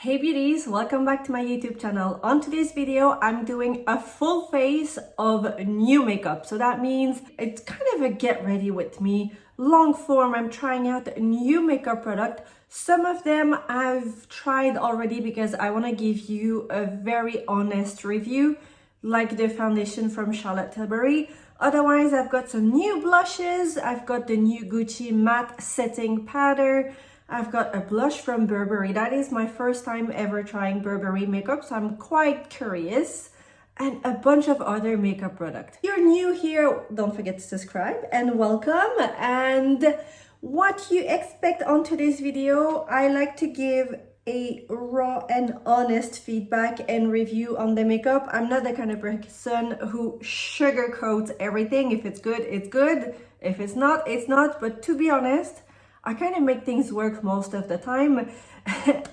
Hey beauties, welcome back to my YouTube channel. On today's video, I'm doing a full face of new makeup. So that means it's kind of a get ready with me, long form. I'm trying out a new makeup product. Some of them I've tried already because I want to give you a very honest review, like the foundation from Charlotte Tilbury. Otherwise, I've got some new blushes. I've got the new Gucci matte setting powder. I've got a blush from Burberry. That is my first time ever trying Burberry makeup, so I'm quite curious. And a bunch of other makeup products. If you're new here, don't forget to subscribe and welcome. And what you expect on today's video, I like to give a raw and honest feedback and review on the makeup. I'm not the kind of person who sugarcoats everything. If it's good, it's good. If it's not, it's not. But to be honest, I kind of make things work most of the time.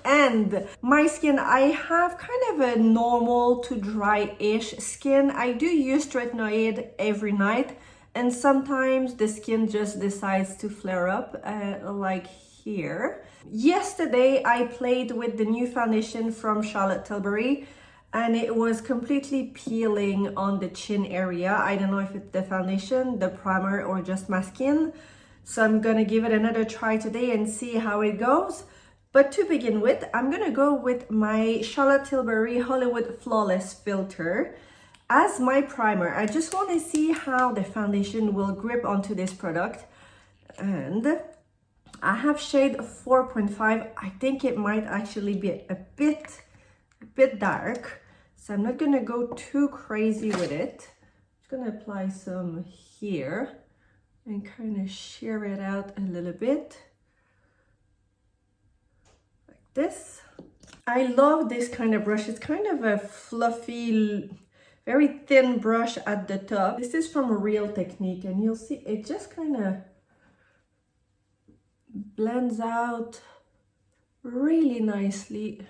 And my skin, I have kind of a normal to dry-ish skin. I do use tretinoid every night, and sometimes the skin just decides to flare up, like here. Yesterday, I played with the new foundation from Charlotte Tilbury, and it was completely peeling on the chin area. I don't know if it's the foundation, the primer, or just my skin. So I'm gonna give it another try today and see how it goes. But to begin with, I'm gonna go with my Charlotte Tilbury Hollywood Flawless Filter as my primer. I just wanna see how the foundation will grip onto this product. And I have shade 4.5. I think it might actually be a bit dark. So I'm not gonna go too crazy with it. I'm just gonna apply some here and kind of shear it out a little bit like this. I love this kind of brush. It's kind of a fluffy, very thin brush at the top. This is from Real Technique, and you'll see it just kind of blends out really nicely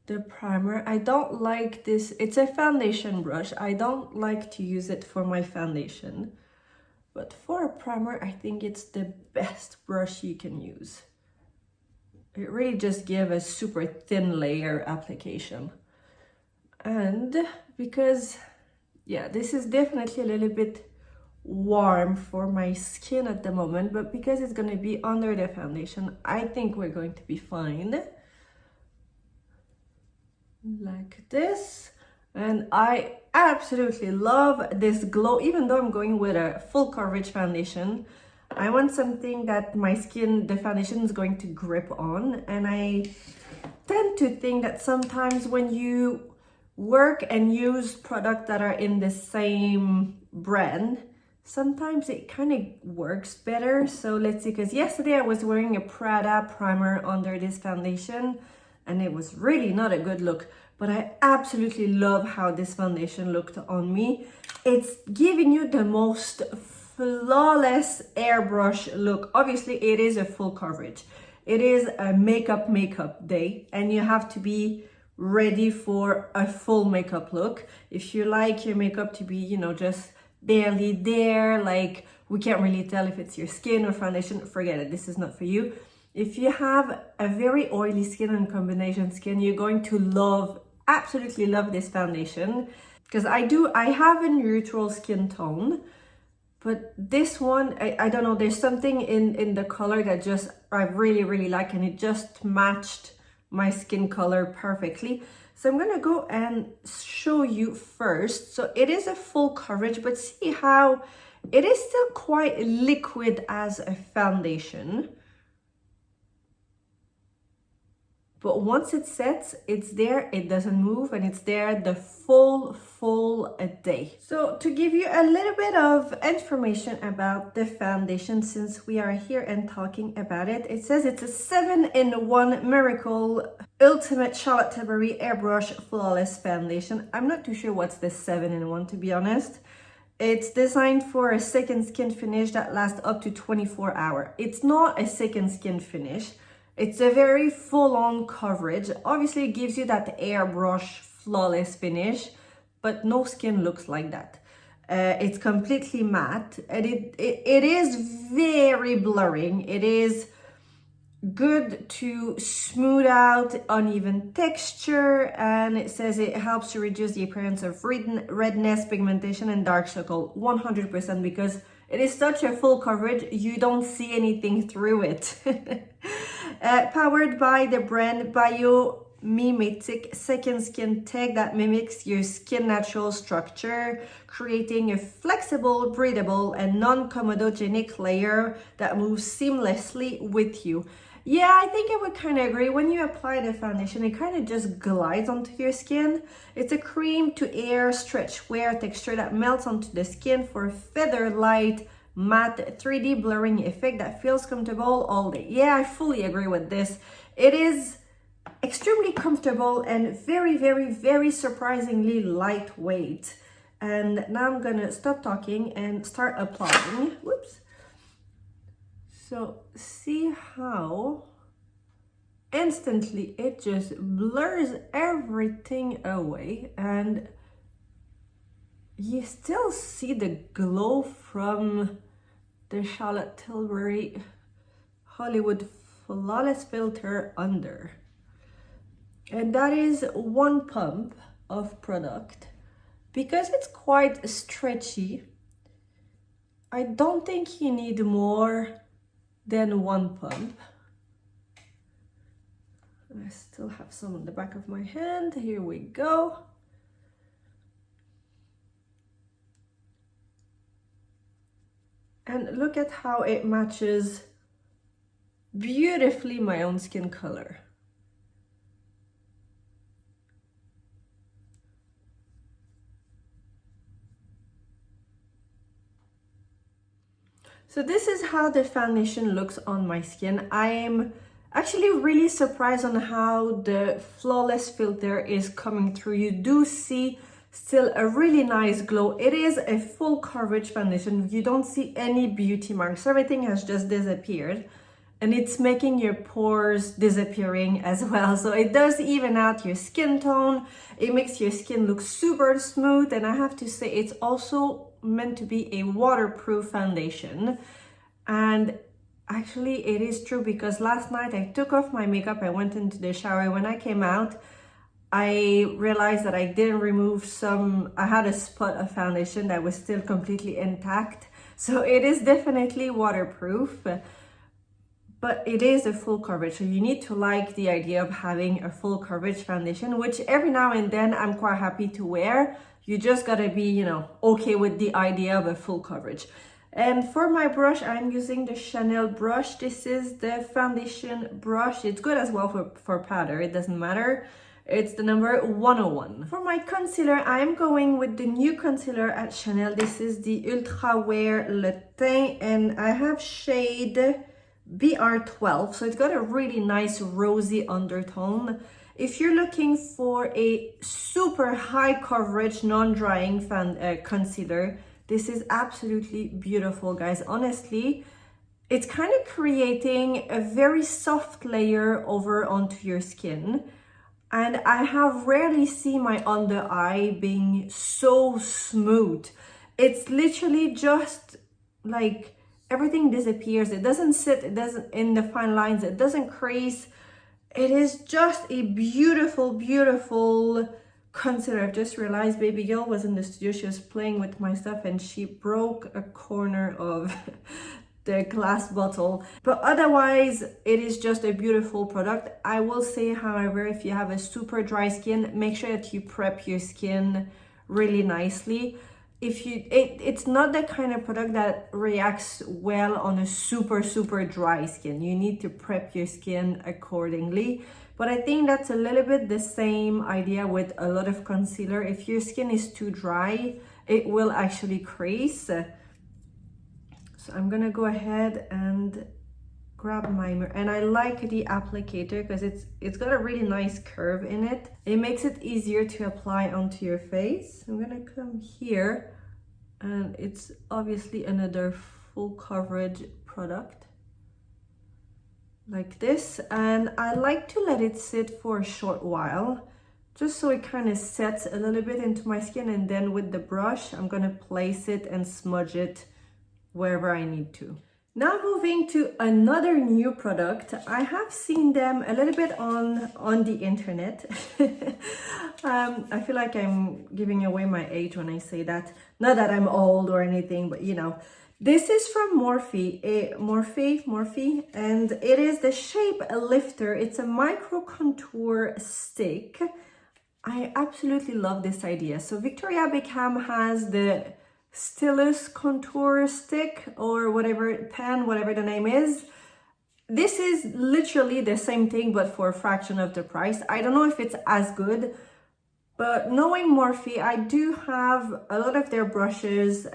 the primer. I don't like this. It's a foundation brush. I don't like to use it for my foundation. But for a primer, I think it's the best brush you can use. It really just gives a super thin layer application. And because, yeah, this is definitely a little bit warm for my skin at the moment, but because it's going to be under the foundation, I think we're going to be fine. Like this. And I absolutely love this glow. Even though I'm going with a full coverage foundation, I want something that my skin, the foundation is going to grip on. And I tend to think that sometimes when you work and use products that are in the same brand, sometimes it kind of works better. So let's see, because yesterday I was wearing a Prada primer under this foundation, and it was really not a good look. But I absolutely love how this foundation looked on me. It's giving you the most flawless airbrush look. Obviously, it is a full coverage. It is a makeup day, and you have to be ready for a full makeup look. If you like your makeup to be, you know, just barely there, like we can't really tell if it's your skin or foundation, forget it. This is not for you. If you have a very oily skin and combination skin, you're going to absolutely love this foundation, because I have a neutral skin tone, but this one, I don't know, there's something in the color that just I really like, and it just matched my skin color perfectly. So I'm gonna go and show you first. So it is a full coverage, but see how it is still quite liquid as a foundation. But once it sets, it's there, it doesn't move, and it's there the full day. So to give you a little bit of information about the foundation, since we are here and talking about it, it says it's a 7-in-1 Miracle Ultimate Charlotte Tilbury Airbrush Flawless Foundation. I'm not too sure what's the 7-in-1, to be honest. It's designed for a second skin finish that lasts up to 24 hours. It's not a second skin finish. It's a very full-on coverage. Obviously, it gives you that airbrush flawless finish, but no skin looks like that. It's completely matte, and it is very blurring. It is good to smooth out uneven texture, and it says it helps to reduce the appearance of redness, pigmentation, and dark circle. 100%, because it is such a full coverage, you don't see anything through it. Powered by the brand Biomimetic Second Skin Tech that mimics your skin natural structure, creating a flexible, breathable, and non-comedogenic layer that moves seamlessly with you. Yeah, I think I would kind of agree. When you apply the foundation, it kind of just glides onto your skin. It's a cream to air stretch wear texture that melts onto the skin for a feather light, matte 3D blurring effect that feels comfortable all day. Yeah, I fully agree with this. It is extremely comfortable and very, very, very surprisingly lightweight. And now I'm gonna stop talking and start applying. Whoops. So see how instantly it just blurs everything away, and you still see the glow from the Charlotte Tilbury Hollywood Flawless Filter under. And that is one pump of product. Because it's quite stretchy, I don't think you need more than one pump. I still have some on the back of my hand. Here we go. And look at how it matches beautifully my own skin color. So this is how the foundation looks on my skin. I am actually really surprised on how the Flawless Filter is coming through. You do see still a really nice glow. It is a full coverage foundation. You don't see any beauty marks. Everything has just disappeared. And it's making your pores disappearing as well. So it does even out your skin tone. It makes your skin look super smooth. And I have to say, it's also meant to be a waterproof foundation. And actually it is true, because last night I took off my makeup. I went into the shower. When I came out, I realized that I didn't remove I had a spot of foundation that was still completely intact. So it is definitely waterproof. But it is a full coverage, so you need to like the idea of having a full coverage foundation, which every now and then I'm quite happy to wear. You just gotta be, you know, okay with the idea of a full coverage. And for my brush, I'm using the Chanel brush. This is the foundation brush. It's good as well for powder, it doesn't matter. It's the number 101. For my concealer, I am going with the new concealer at Chanel. This is the Ultra Wear Le Teint, and I have shade BR12, so it's got a really nice rosy undertone. If you're looking for a super high coverage non-drying concealer, this is absolutely beautiful, guys. Honestly, it's kind of creating a very soft layer over onto your skin, and I have rarely seen my under eye being so smooth. It's literally just like everything disappears. It doesn't sit, it doesn't in the fine lines, it doesn't crease. It is just a beautiful, beautiful concealer. I've just realized baby girl was in the studio. She was playing with my stuff and she broke a corner of the glass bottle. But otherwise, it is just a beautiful product. I will say, however, if you have a super dry skin, make sure that you prep your skin really nicely. It's not the kind of product that reacts well on a super dry skin. You need to prep your skin accordingly. But I think that's a little bit the same idea with a lot of concealer. If your skin is too dry, it will actually crease. So I'm gonna go ahead and grab my mirror, and I like the applicator because it's got a really nice curve in it. It makes it easier to apply onto your face. I'm gonna come here, and it's obviously another full coverage product like this, and I like to let it sit for a short while just so it kind of sets a little bit into my skin, and then with the brush I'm gonna place it and smudge it wherever I need to. Now moving to another new product. I have seen them a little bit on the internet. I feel like I'm giving away my age when I say that. Not that I'm old or anything, but you know. This is from Morphe, Morphe, and it is the Shape Lifter. It's a micro contour stick. I absolutely love this idea. So Victoria Beckham has the Stylus contour stick or whatever, pen, whatever the name is. This is literally the same thing but for a fraction of the price. I don't know if it's as good, but knowing Morphe, I do have a lot of their brushes,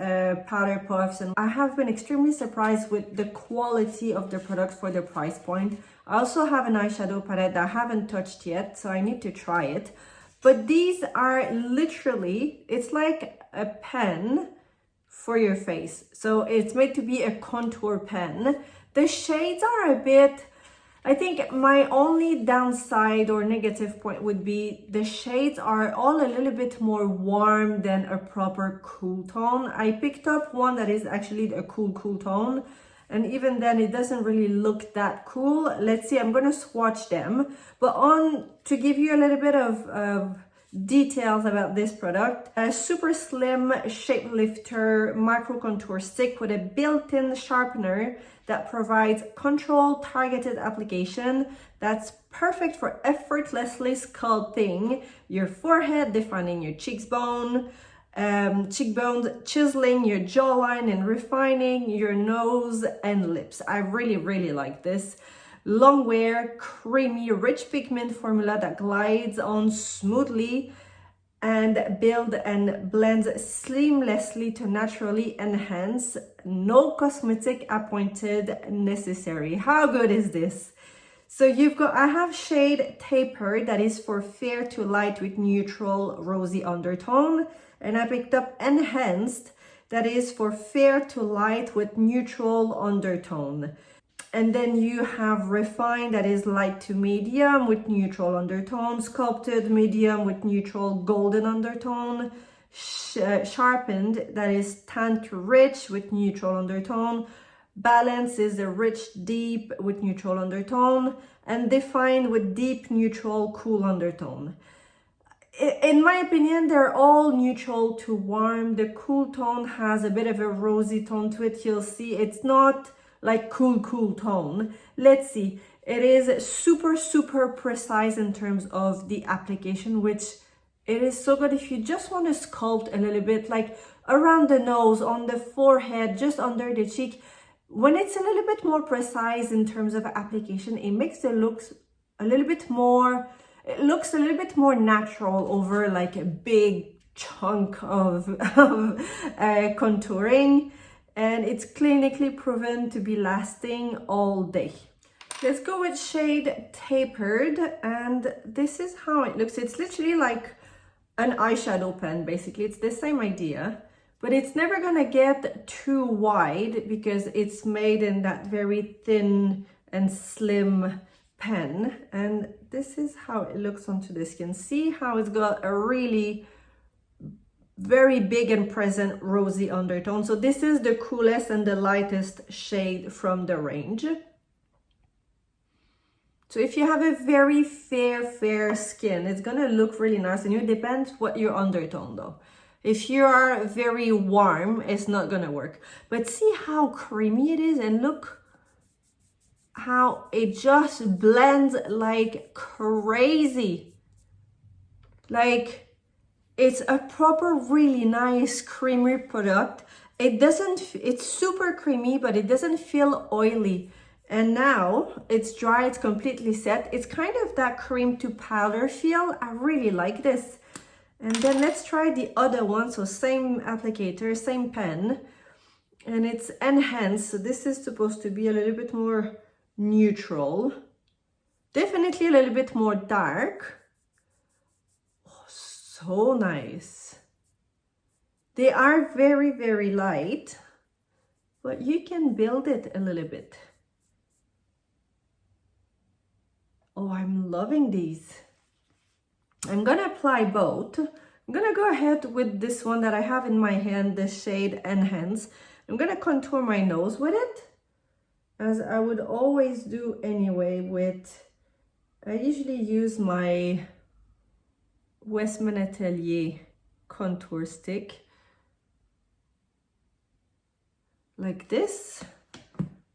powder puffs, and I have been extremely surprised with the quality of the product for the price point. I also have an eyeshadow palette that I haven't touched yet, so I need to try it. But these are literally, it's like a pen for your face. So it's made to be a contour pen. The shades are a bit, I think my only downside or negative point would be the shades are all a little bit more warm than a proper cool tone. I picked up one that is actually a cool tone, and even then it doesn't really look that cool. Let's see, I'm gonna swatch them. But to give you a little bit of details about this product, a super slim shape lifter micro contour stick with a built-in sharpener that provides controlled targeted application that's perfect for effortlessly sculpting your forehead, defining your cheekbones, chiseling your jawline, and refining your nose and lips. I really like this. Long wear, creamy, rich pigment formula that glides on smoothly and builds and blends seamlessly to naturally enhance. No cosmetic appointed necessary. How good is this? So I have shade Tapered that is for fair to light with neutral rosy undertone. And I picked up Enhanced that is for fair to light with neutral undertone. And then you have Refined that is light to medium with neutral undertone, Sculpted medium with neutral golden undertone, Sharpened that is tan to rich with neutral undertone, Balance is a rich deep with neutral undertone, and Defined with deep neutral cool undertone. In my opinion, they're all neutral to warm. The cool tone has a bit of a rosy tone to it. You'll see it's not like cool tone. Let's see. It is super precise in terms of the application, which it is so good if you just want to sculpt a little bit, like around the nose, on the forehead, just under the cheek. When it's a little bit more precise in terms of application, it makes it look a little bit more, it looks a little bit more natural over like a big chunk of contouring. And it's clinically proven to be lasting all day. Let's go with shade Tapered, and this is how it looks. It's literally like an eyeshadow pen, basically. It's the same idea, but it's never gonna get too wide because it's made in that very thin and slim pen. And this is how it looks onto the skin. See how it's got a really very big and present rosy undertone. So this is the coolest and the lightest shade from the range. So if you have a very fair skin, it's gonna look really nice, and it depends what your undertone though. If you are very warm, it's not gonna work. But see how creamy it is, and look how it just blends like crazy. Like, it's a proper, really nice, creamy product. It's super creamy, but it doesn't feel oily. And now it's dry, it's completely set. It's kind of that cream to powder feel. I really like this. And then let's try the other one. So same applicator, same pen, and it's Enhanced. So this is supposed to be a little bit more neutral. Definitely a little bit more dark. So nice. They are very light, but you can build it a little bit. Oh, I'm loving these. I'm gonna apply both. I'm gonna go ahead with this one that I have in my hand, the shade Enhance. I'm gonna contour my nose with it. as I would always do anyway with, I usually use my Westman Atelier contour stick like this.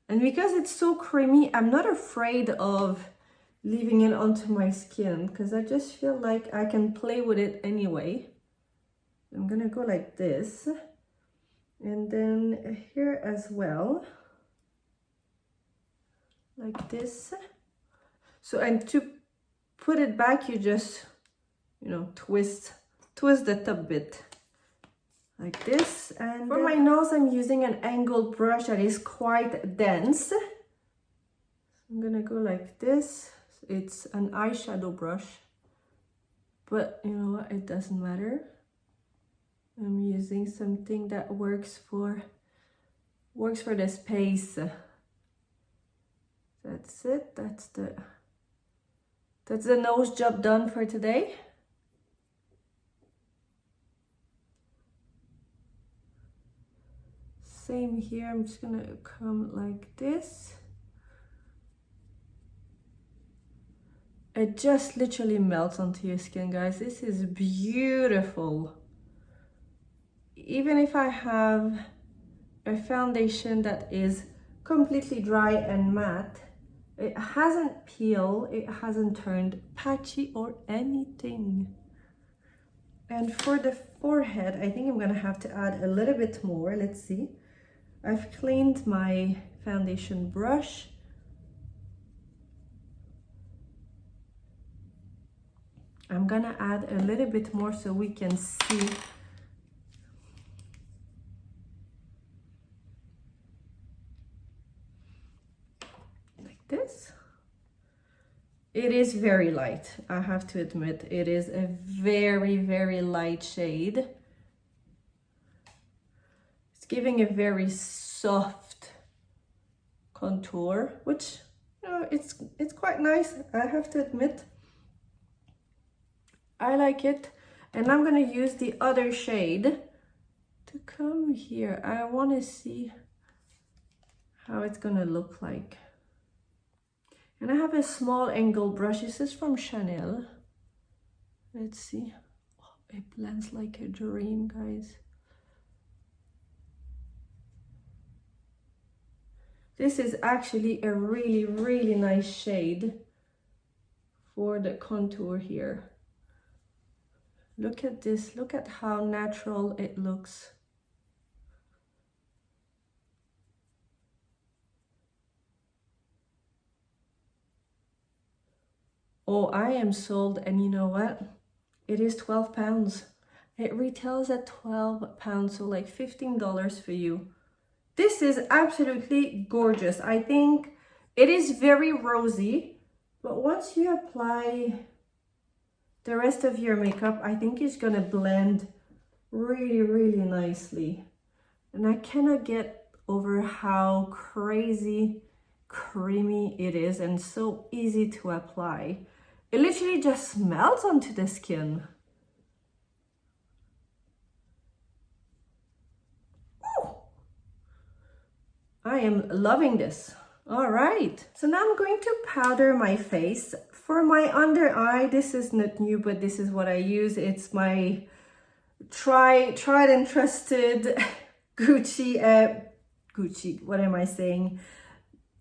And because it's so creamy, I'm not afraid of leaving it onto my skin because I just feel like I can play with it anyway. I'm gonna go like this, and then here as well, like this. So, and to put it back, you just, you know, twist the top bit like this. And for my nose, I'm using an angled brush that is quite dense. I'm gonna go like this. It's an eyeshadow brush, but you know what, it doesn't matter. I'm using something that works for the space. That's it. That's the nose job done for today. Same here. I'm just gonna come like this. It just literally melts onto your skin, guys. This is beautiful. Even if I have a foundation that is completely dry and matte, it hasn't peeled, it hasn't turned patchy or anything. And for the forehead, I think I'm gonna have to add a little bit more. Let's see. I've cleaned my foundation brush. I'm gonna add a little bit more so we can see. This. It is very light, I have to admit. It is a very, very light shade. It's giving a very soft contour, which, you know, it's quite nice, I have to admit. I like it. And I'm gonna use the other shade to come here. I wanna see how it's gonna look like. And I have a small angled brush. This is from Chanel. Let's see. Oh, it blends like a dream, guys. This is actually a really, really nice shade for the contour here. Look at this. Look at how natural it looks. Oh, I am sold, and you know what? It is 12 pounds. It retails at 12 pounds, so like $15 for you. This is absolutely gorgeous. I think it is very rosy, but once you apply the rest of your makeup, I think it's gonna blend really, really nicely. And I cannot get over how crazy creamy it is and so easy to apply. It literally just melts onto the skin. Ooh. I am loving this. All right, so now I'm going to powder my face. For my under eye, this is not new, but this is what I use. It's my tried and trusted Gucci, what am I saying?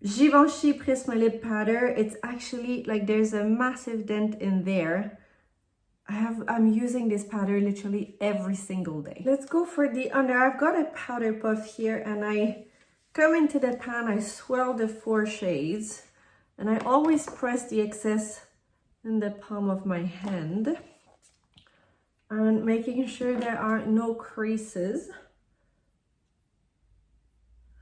Givenchy Prisma Lip Powder. It's actually like there's a massive dent in there. I'm using this powder literally every single day. Let's go for the under. I've got a powder puff here, and I come into the pan, I swirl the 4 shades, and I always press the excess in the palm of my hand and making sure there are no creases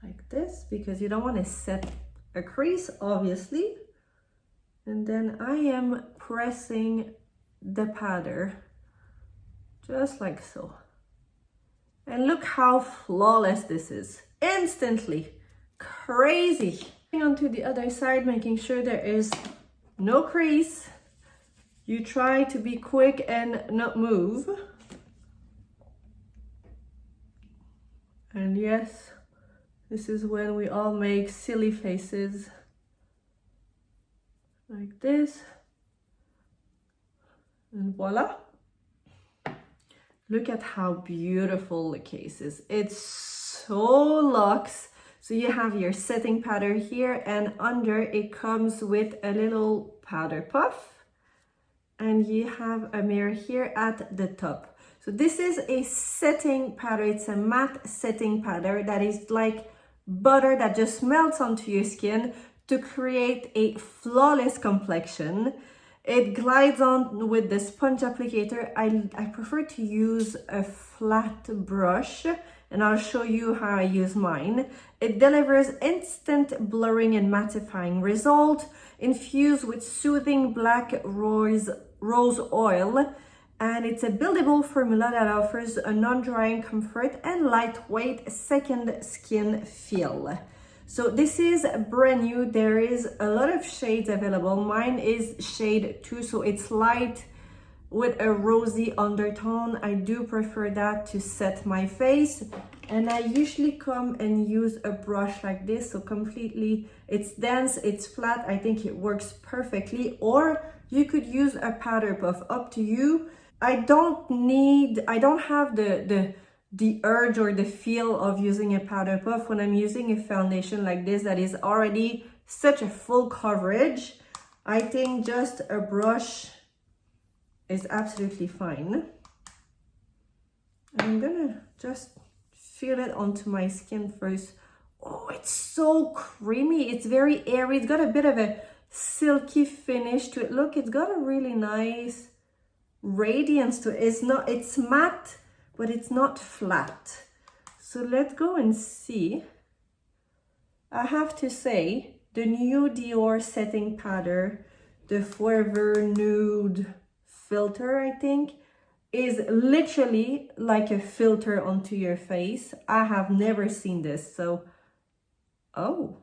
like this, because you don't want to set a crease, obviously. And then I am pressing the powder just like so. And look how flawless this is. Instantly. Crazy. On to the other side, making sure there is no crease. You try to be quick and not move. And yes, This is when we all make silly faces like this. And voila. Look at how beautiful the case is. It's so luxe. So you have your setting powder here, and under it comes with a little powder puff. And you have a mirror here at the top. So this is a setting powder. It's a matte setting powder that is like butter that just melts onto your skin to create a flawless complexion. It glides on with the sponge applicator. I prefer to use a flat brush, and I'll show you how I use mine. It delivers instant blurring and mattifying result, infused with soothing black rose oil, and it's a buildable formula that offers a non-drying comfort and lightweight second skin feel. So this is brand new. There is a lot of shades available. Mine is shade 2, so it's light with a rosy undertone. I do prefer that to set my face. And I usually come and use a brush like this. So completely, it's dense, it's flat. I think it works perfectly. Or you could use a powder puff, up to you. I don't have the urge or the feel of using a powder puff when I'm using a foundation like this that is already such a full coverage. I think just a brush is absolutely fine. I'm gonna just feel it onto my skin first. Oh, it's so creamy. It's very airy. It's got a bit of a silky finish to it. Look, it's got a really nice radiance to it. It's matte, but it's not flat. So let's go and see. I have to say, the new Dior setting powder, the Forever Nude filter, I think, is literally like a filter onto your face. I have never seen this. So, oh,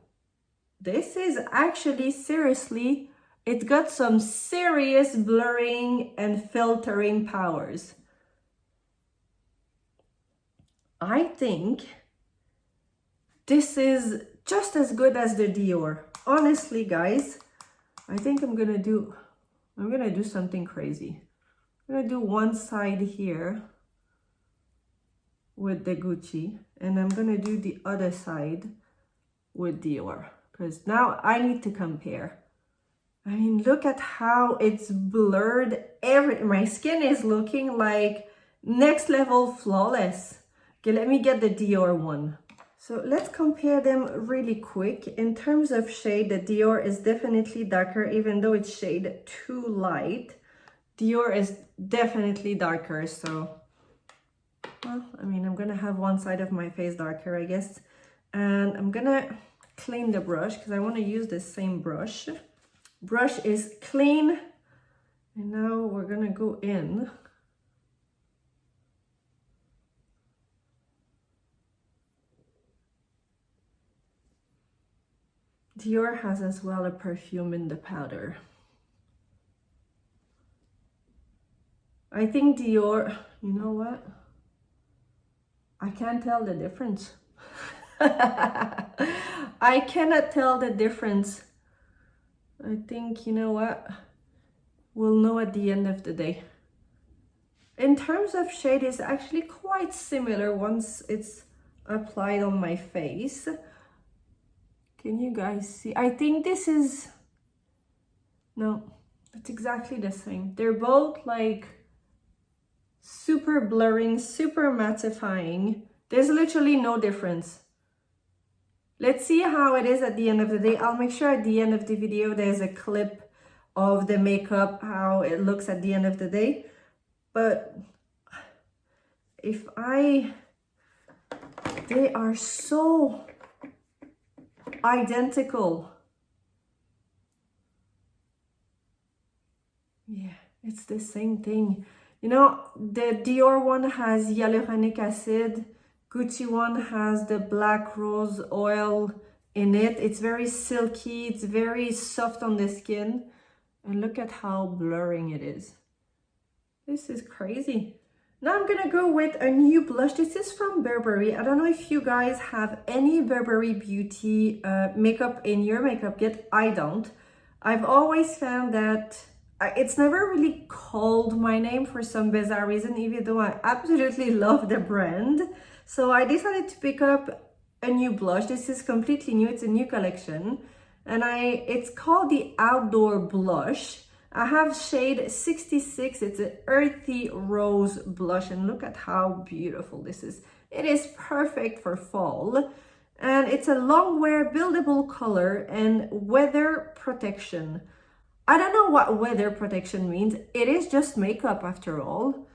this is actually, seriously, it's got some serious blurring and filtering powers. I think this is just as good as the Dior. Honestly, guys, I think I'm gonna do something crazy. I'm gonna do one side here with the Gucci, and I'm gonna do the other side with Dior, because now I need to compare. I mean, look at how it's blurred. My skin is looking like next level flawless. Okay, let me get the Dior one. So let's compare them really quick. In terms of shade, the Dior is definitely darker, even though it's shade 2 light. Dior is definitely darker, so, well, I mean, I'm gonna have one side of my face darker, I guess. And I'm gonna clean the brush because I want to use the same brush. Brush is clean, and now we're gonna go in. Dior has as well a perfume in the powder. I think Dior, you know what? I can't tell the difference. I cannot tell the difference. I think, you know what? We'll know at the end of the day. In terms of shade, it's actually quite similar once it's applied on my face. Can you guys see? I think this is, no, it's exactly the same. They're both like super blurring, super mattifying. There's literally no difference. Let's see how it is at the end of the day. I'll make sure at the end of the video there's a clip of the makeup, how it looks at the end of the day. But they are so identical. Yeah, it's the same thing. You know, the Dior one has hyaluronic acid. Gucci one has the black rose oil in it. It's very silky. It's very soft on the skin. And look at how blurring it is. This is crazy. Now I'm gonna go with a new blush. This is from Burberry. I don't know if you guys have any Burberry Beauty makeup in your makeup kit. I don't. I've always found that it's never really called my name for some bizarre reason, even though I absolutely love the brand. So I decided to pick up a new blush. This is completely new. It's a new collection. And it's called the Outdoor Blush. I have shade 66. It's an earthy rose blush, and look at how beautiful this is. It is perfect for fall, and it's a long wear buildable color and weather protection. I don't know what weather protection means. It is just makeup after all.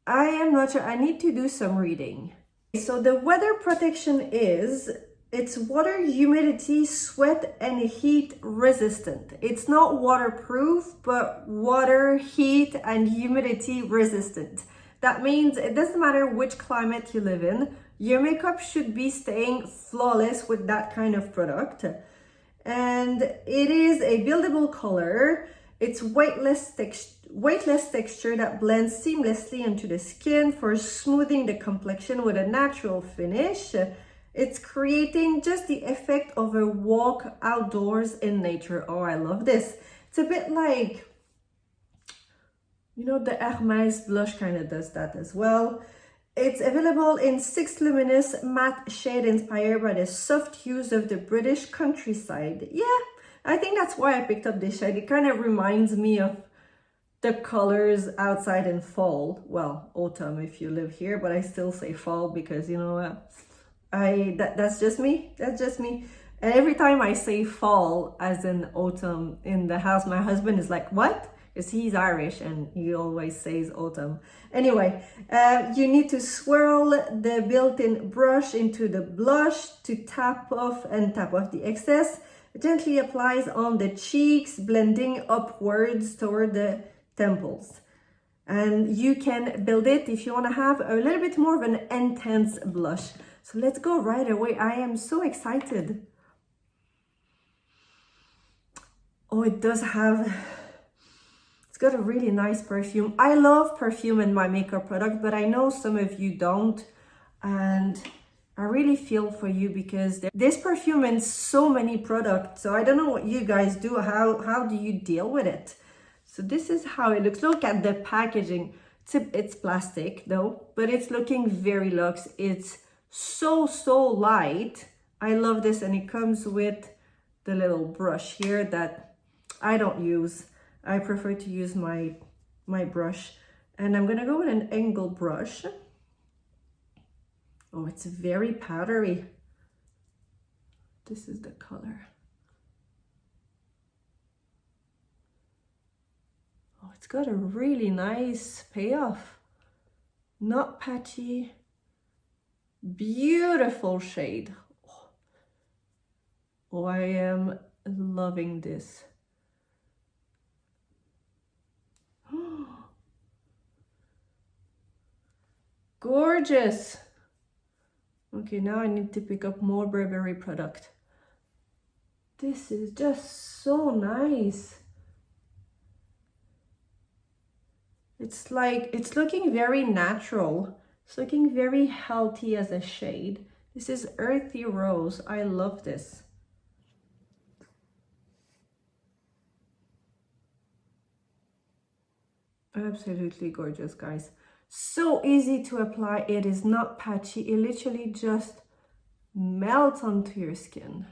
I am not sure. I need to do some reading. So the weather protection is, it's water, humidity, sweat, and heat resistant. It's not waterproof, but water, heat, and humidity resistant. That means it doesn't matter which climate you live in, your makeup should be staying flawless with that kind of product. And it is a buildable color. It's weightless texture that blends seamlessly into the skin for smoothing the complexion with a natural finish. It's creating just the effect of a walk outdoors in nature. Oh, I love this. It's a bit like, you know, the Hermès blush kind of does that as well. It's available in 6 luminous matte shade inspired by the soft hues of the British countryside. Yeah, I think that's why I picked up this shade. It kind of reminds me of the colors outside in fall. Well, autumn if you live here, but I still say fall because, you know, that's just me. That's just me. And every time I say fall as in autumn in the house, my husband is like, what? Because he's Irish and he always says autumn. Anyway, you need to swirl the built-in brush into the blush to tap off the excess. It gently applies on the cheeks, blending upwards toward the temples. And you can build it if you want to have a little bit more of an intense blush. So let's go right away. I am so excited. Oh, it does have, it's got a really nice perfume. I love perfume in my makeup product, but I know some of you don't. And I really feel for you because there's perfume in so many products. So I don't know what you guys do. How do you deal with it? So this is how it looks. Look at the packaging. It's plastic though, but it's looking very luxe. It's so light. I love this, and it comes with the little brush here that I don't use. I prefer to use my brush, and I'm gonna go with an angle brush. Oh, it's very powdery. This is the color. Oh, it's got a really nice payoff. Not patchy. Beautiful shade. Oh, I am loving this. Gorgeous. Okay, now I need to pick up more Burberry product. This is just so nice. It's like, it's looking very natural. It's looking very healthy as a shade. This is earthy rose. I love this. Absolutely gorgeous, guys. So easy to apply. It is not patchy. It literally just melts onto your skin.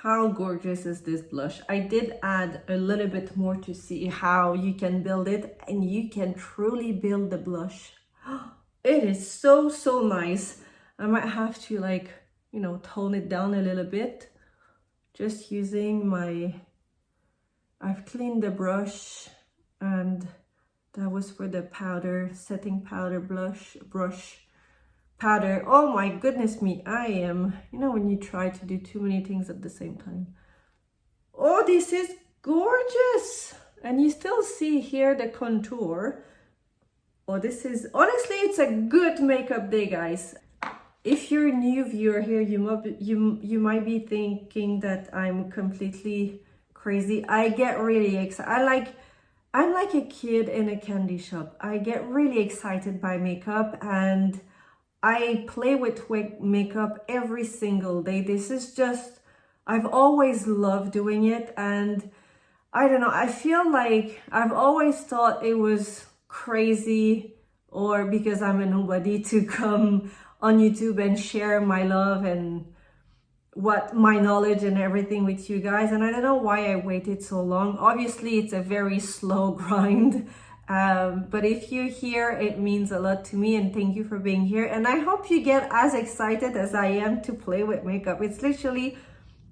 How gorgeous is this blush? I did add a little bit more to see how you can build it, and you can truly build the blush. It is so nice. I might have to, like, you know, tone it down a little bit. Just using I've cleaned the brush, and that was for the powder, setting powder brush powder. Oh my goodness me, I am, you know, when you try to do too many things at the same time. Oh, this is gorgeous. And you still see here the contour. Oh, this is, honestly, it's a good makeup day, guys. If you're a new viewer here, you might be thinking that I'm completely crazy. I get really excited. I'm like a kid in a candy shop. I get really excited by makeup and I play with makeup every single day. This is just, I've always loved doing it, and I don't know, I feel like I've always thought it was crazy, or because I'm a nobody, to come on YouTube and share my love and what my knowledge and everything with you guys. And I don't know why I waited so long. Obviously it's a very slow grind, but if you're here, it means a lot to me, and thank you for being here. And I hope you get as excited as I am to play with makeup. It's literally,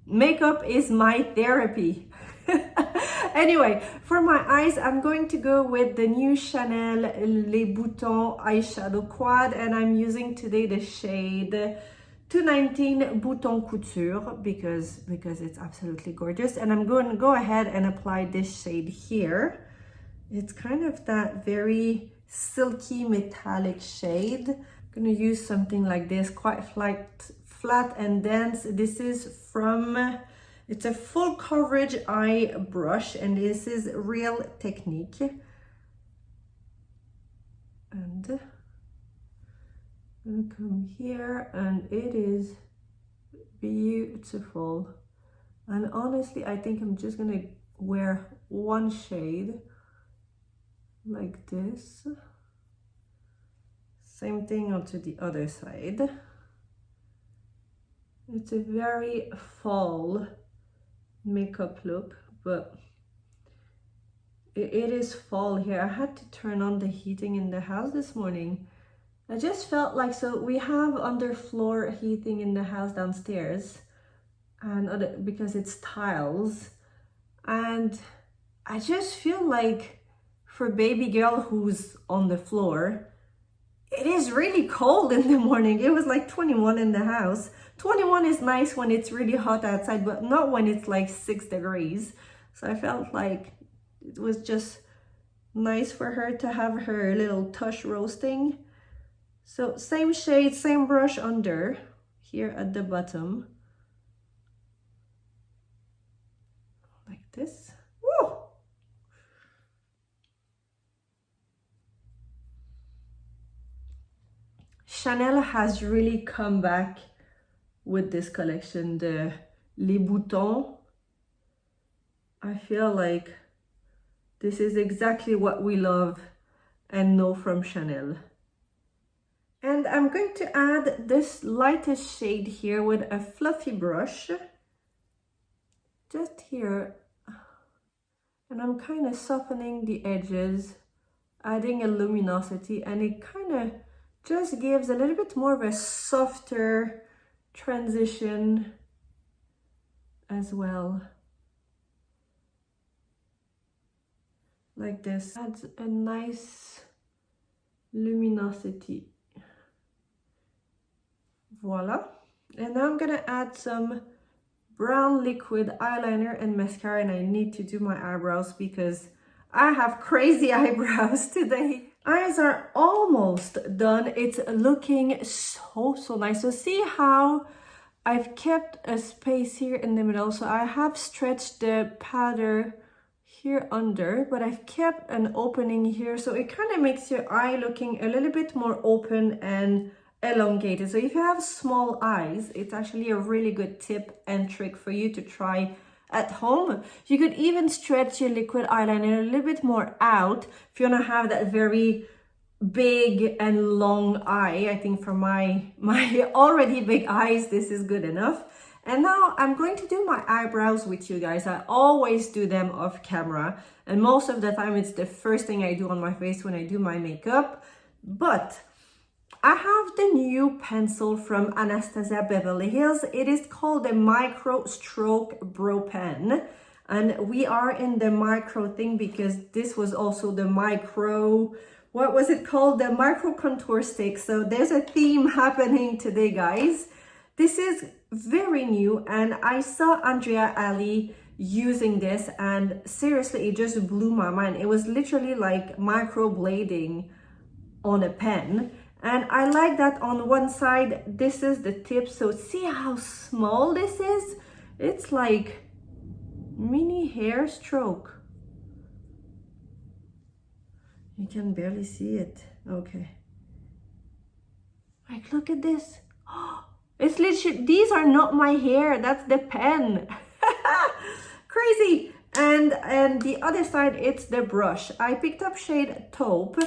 makeup is my therapy. Anyway, for my eyes, I'm going to go with the new Chanel Les Boutons eyeshadow quad, and I'm using today the shade 219 Bouton Couture because it's absolutely gorgeous. And I'm going to go ahead and apply this shade here. It's kind of that very silky metallic shade. I'm going to use something like this, quite flat and dense. This is from, it's a full coverage eye brush, and this is Real Technique. And I'm gonna come here, and it is beautiful. And honestly, I think I'm just gonna wear one shade like this. Same thing onto the other side. It's a very fall makeup look, but it is fall here. I had to turn on the heating in the house this morning. I just felt like, so we have underfloor heating in the house downstairs, and because it's tiles, and I just feel like for baby girl who's on the floor, it is really cold in the morning. It was like 21 in the house. 21 is nice when it's really hot outside, but not when it's like 6 degrees. So I felt like it was just nice for her to have her little tush roasting. So same shade, same brush under here at the bottom, like this. Woo! Chanel has really come back with this collection, the Les Boutons. I feel like this is exactly what we love and know from Chanel. And I'm going to add this lightest shade here with a fluffy brush, just here. And I'm kind of softening the edges, adding a luminosity, and it kind of just gives a little bit more of a softer transition as well. Like this, adds a nice luminosity. Voila. And now I'm gonna add some brown liquid eyeliner and mascara, and I need to do my eyebrows because I have crazy eyebrows today. Eyes are almost done. It's looking so nice. So see how I've kept a space here in the middle. So I have stretched the powder here under, but I've kept an opening here, so it kind of makes your eye looking a little bit more open and elongated. So if you have small eyes, it's actually a really good tip and trick for you to try at home. You could even stretch your liquid eyeliner a little bit more out if you want to have that very big and long eye. I think for my already big eyes, this is good enough. And now I'm going to do my eyebrows with you guys. I always do them off camera, and most of the time it's the first thing I do on my face when I do my makeup. But I have the new pencil from Anastasia Beverly Hills. It is called the Micro Stroke Brow Pen. And we are in the micro thing because this was also the micro, what was it called? The micro contour stick. So there's a theme happening today, guys. This is very new, and I saw Andrea Ali using this, and seriously, it just blew my mind. It was literally like microblading on a pen. And I like that on one side, this is the tip. So see how small this is? It's like mini hair stroke. You can barely see it. Okay. Like, look at this. It's literally, these are not my hair. That's the pen. Crazy. And the other side, it's the brush. I picked up shade Taupe.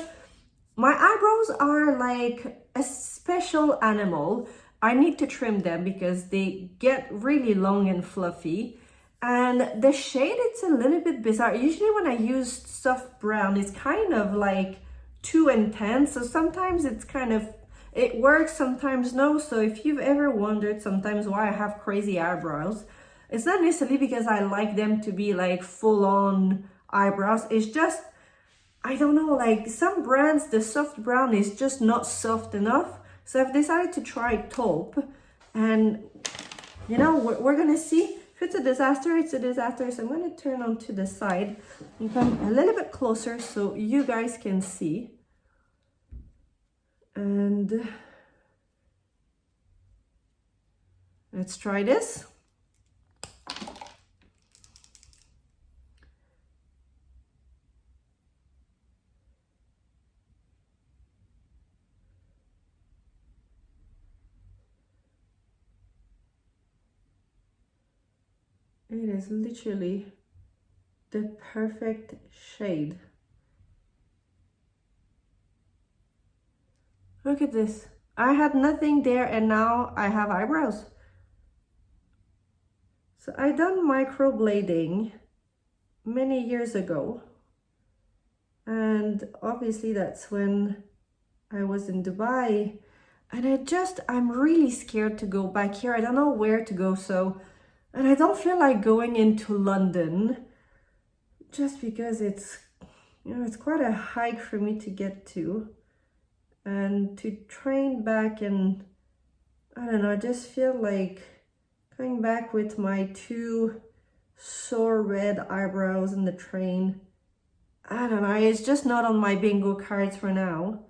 My eyebrows are like a special animal. I need to trim them because they get really long and fluffy. And the shade, it's a little bit bizarre. Usually when I use soft brown, it's kind of like too intense. So sometimes it's kind of, it works, sometimes no. So if you've ever wondered sometimes why I have crazy eyebrows, it's not necessarily because I like them to be like full on eyebrows. It's just, I don't know, like some brands, the soft brown is just not soft enough. So I've decided to try Taupe, and you know, we're gonna see. If it's a disaster, it's a disaster. So I'm gonna turn onto the side and come a little bit closer so you guys can see. And let's try this. It is literally the perfect shade. Look at this. I had nothing there and now I have eyebrows. So I done microblading many years ago. And obviously that's when I was in Dubai. And I'm really scared to go back here. I don't know where to go. And I don't feel like going into London just because it's, you know, it's quite a hike for me to get to. And to train back, and I don't know, I just feel like coming back with my two sore red eyebrows in the train. I don't know, it's just not on my bingo cards for now.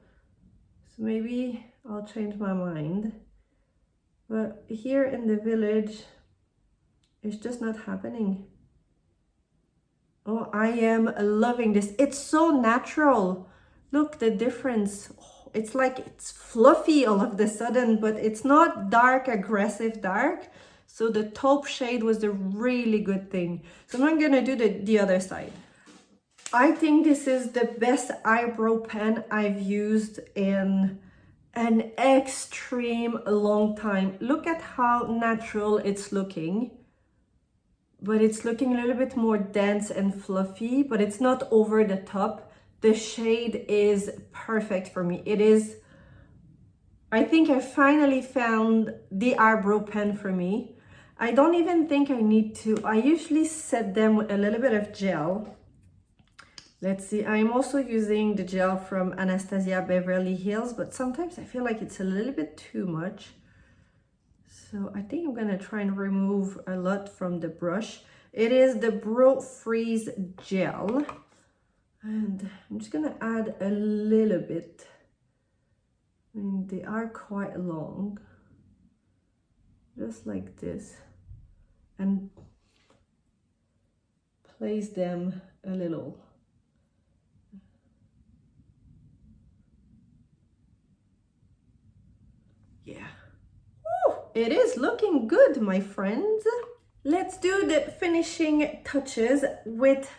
So maybe I'll change my mind. But here in the village, it's just not happening. Oh, I am loving this. It's so natural. Look, the difference. Oh, it's like it's fluffy all of a sudden, but it's not dark, aggressive dark. So the taupe shade was the really good thing. So I'm gonna do the other side. I think this is the best eyebrow pen I've used in an extreme long time. Look at how natural it's looking. But it's looking a little bit more dense and fluffy, but it's not over the top. The shade is perfect for me. It is, I think I finally found the eyebrow pen for me. I don't even think I need to. I usually set them with a little bit of gel. Let's see, I'm also using the gel from Anastasia Beverly Hills, but sometimes I feel like it's a little bit too much. So I think I'm gonna try and remove a lot from the brush. It is the Brow Freeze Gel. And I'm just gonna add a little bit. I mean, they are quite long. Just like this. And place them a little. Yeah. It is looking good, my friends. Let's do the finishing touches with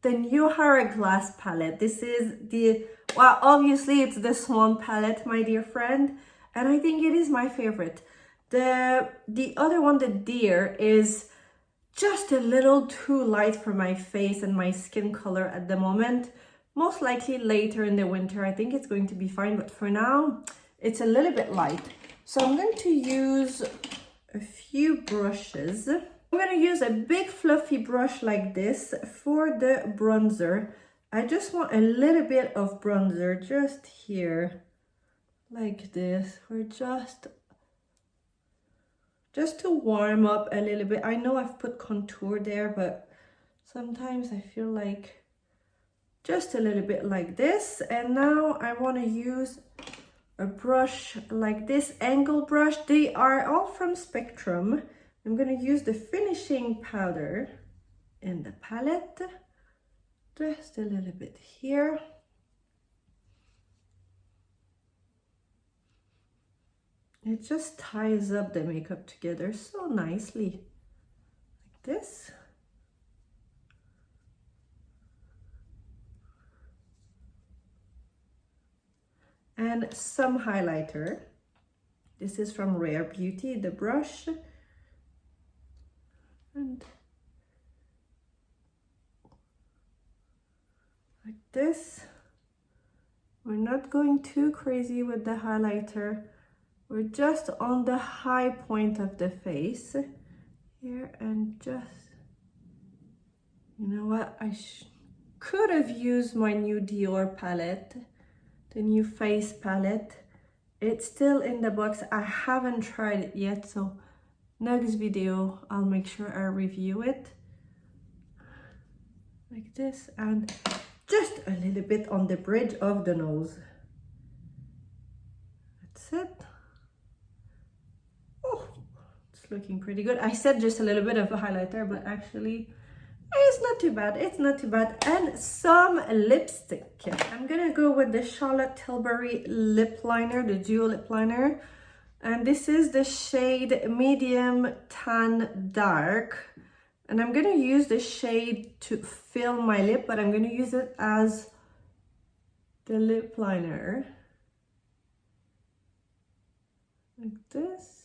the new Hourglass palette. This is the, well, obviously it's the Swan palette, my dear friend, and I think it is my favorite. The other one, the Deer, is just a little too light for my face and my skin color at the moment. Most likely later in the winter, I think it's going to be fine, but for now, it's a little bit light. So I'm going to use a few brushes. I'm going to use a big fluffy brush like this for the bronzer. I just want a little bit of bronzer just here, like this, for just to warm up a little bit. I know I've put contour there, but sometimes I feel like just a little bit like this. And now I want to use a brush like this, angle brush. They are all from Spectrum. I'm going to use the finishing powder in the palette, just a little bit here. It just ties up the makeup together so nicely. Like this. And some highlighter. This is from Rare Beauty, the brush. And like this. We're not going too crazy with the highlighter. We're just on the high point of the face here, and just, you know what, I could have used my new Dior palette, the new face palette. It's still in the box. I haven't tried it yet, so next video I'll make sure I review it. Like this, and just a little bit on the bridge of the nose. That's it. Oh, it's looking pretty good. I said just a little bit of a highlighter, but actually it's not too bad. It's not too bad. And some lipstick. I'm gonna go with the Charlotte Tilbury lip liner, the duo lip liner. And this is the shade Medium Tan Dark. And I'm gonna use the shade to fill my lip, but I'm gonna use it as the lip liner. Like this.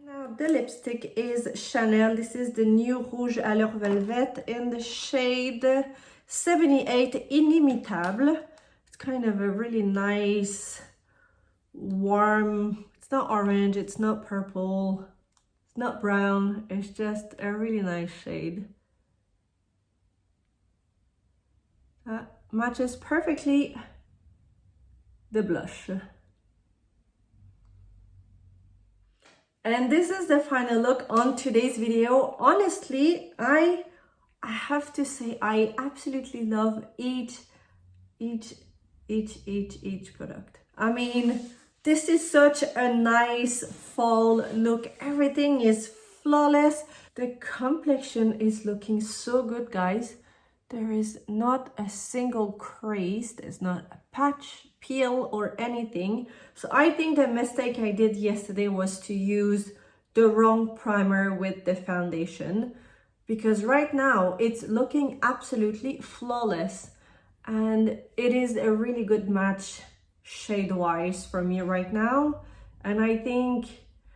Now the lipstick is Chanel. This is the new Rouge à l'Or Velvet in the shade 78 Inimitable. It's kind of a really nice, warm, it's not orange, it's not purple, it's not brown, it's just a really nice shade. That matches perfectly the blush. And this is the final look on today's video. Honestly, I have to say I absolutely love each product. I mean, this is such a nice fall look. Everything is flawless. The complexion is looking so good, guys. There is not a single crease. There's not a patch, peel, or anything. So I think the mistake I did yesterday was to use the wrong primer with the foundation, because right now it's looking absolutely flawless, and it is a really good match shade wise for me right now. And I think,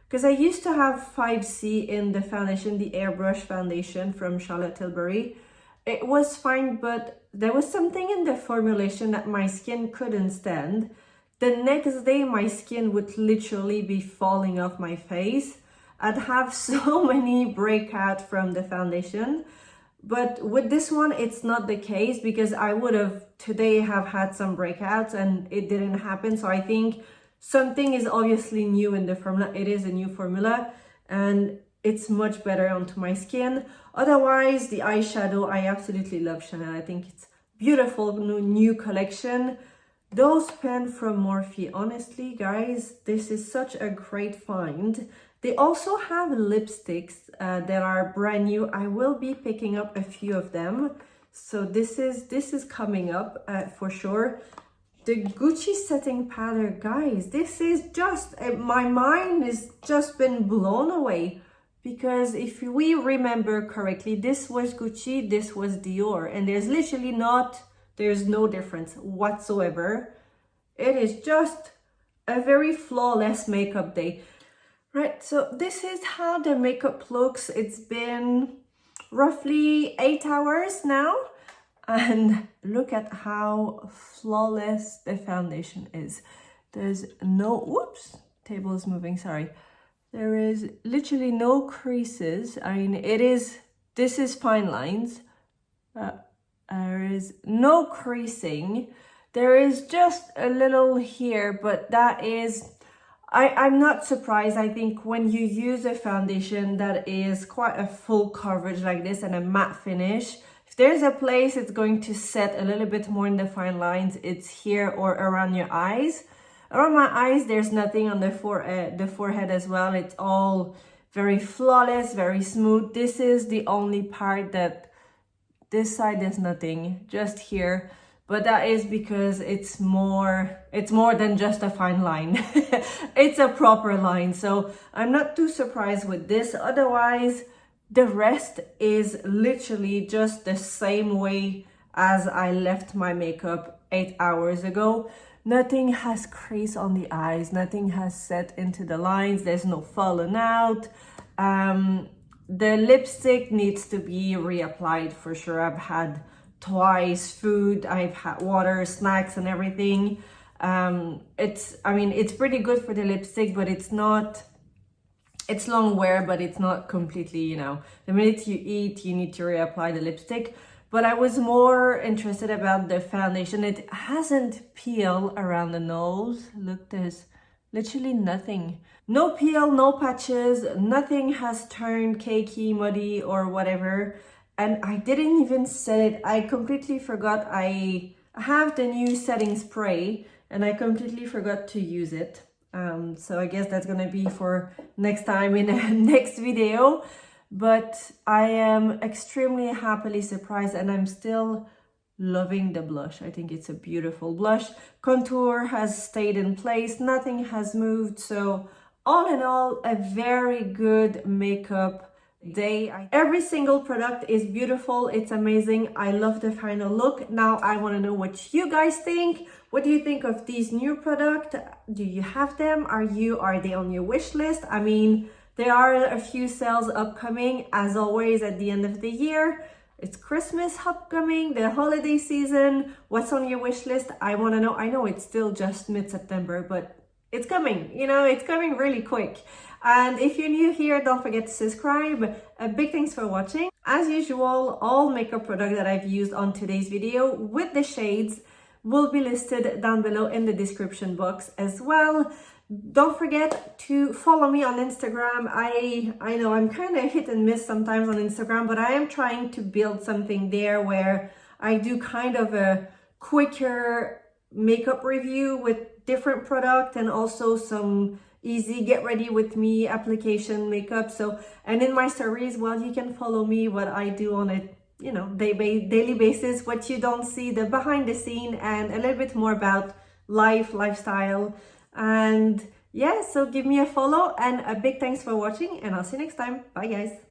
because I used to have 5C in the foundation, the airbrush foundation from Charlotte Tilbury, it was fine, but there was something in the formulation that my skin couldn't stand. The next day, my skin would literally be falling off my face. I'd have so many breakouts from the foundation. But with this one, it's not the case, because I would have today have had some breakouts and it didn't happen. So I think something is obviously new in the formula. It is a new formula, and it's much better onto my skin. Otherwise, the eyeshadow, I absolutely love Chanel. I think it's beautiful new collection. Those pens from Morphe, honestly, guys, this is such a great find. They also have lipsticks that are brand new. I will be picking up a few of them. So this is coming up for sure. The Gucci setting powder, guys, this is just, my mind has just been blown away. Because if we remember correctly, this was Gucci, this was Dior, and there's literally there's no difference whatsoever. It is just a very flawless makeup day. Right, so this is how the makeup looks. It's been roughly 8 hours now, and look at how flawless the foundation is. There's no, whoops, table is moving, sorry. There is literally no creases. I mean, this is fine lines. There is no creasing. There is just a little here, but that is, I'm not surprised. I think when you use a foundation that is quite a full coverage like this and a matte finish, if there's a place it's going to set a little bit more in the fine lines, it's here or around your eyes. Around my eyes, there's nothing on the forehead as well. It's all very flawless, very smooth. This is the only part that This side there's nothing, just here. But that is because it's more than just a fine line. It's a proper line. So I'm not too surprised with this. Otherwise, the rest is literally just the same way as I left my makeup 8 hours ago. Nothing has crease on the eyes. Nothing has set into the lines. There's no falling out. The lipstick needs to be reapplied for sure. I've had twice food, I've had water, snacks and everything. It's pretty good for the lipstick, but it's long wear, but it's not completely, you know, the minute you eat, you need to reapply the lipstick. But I was more interested about the foundation. It hasn't peeled around the nose. Look, there's literally nothing. No peel, no patches, nothing has turned cakey, muddy or whatever. And I didn't even set it. I completely forgot. I have the new setting spray and I completely forgot to use it. So I guess that's gonna be for next time in a next video. But I am extremely happily surprised and I'm still loving the blush. I think it's a beautiful blush. Contour has stayed in place, nothing has moved. So all in all, a very good makeup day. Every single product is beautiful. It's amazing. I love the final look. Now I want to know what you guys think. What do you think of these new products? Do you have them? Are they on your wish list? I mean, there are a few sales upcoming as always at the end of the year. It's Christmas upcoming, the holiday season. What's on your wish list? I want to know. I know it's still just mid-September, but it's coming, you know, it's coming really quick. And if you're new here, don't forget to subscribe. A big thanks for watching. As usual, all makeup products that I've used on today's video with the shades will be listed down below in the description box as well. Don't forget to follow me on Instagram. I know I'm kind of hit and miss sometimes on Instagram, but I am trying to build something there where I do kind of a quicker makeup review with different product and also some easy get ready with me application makeup. So, and in my stories, well, you can follow me what I do on a, you know, daily basis, what you don't see, the behind the scene, and a little bit more about lifestyle. And yeah, so give me a follow and a big thanks for watching, and I'll see you next time. Bye guys.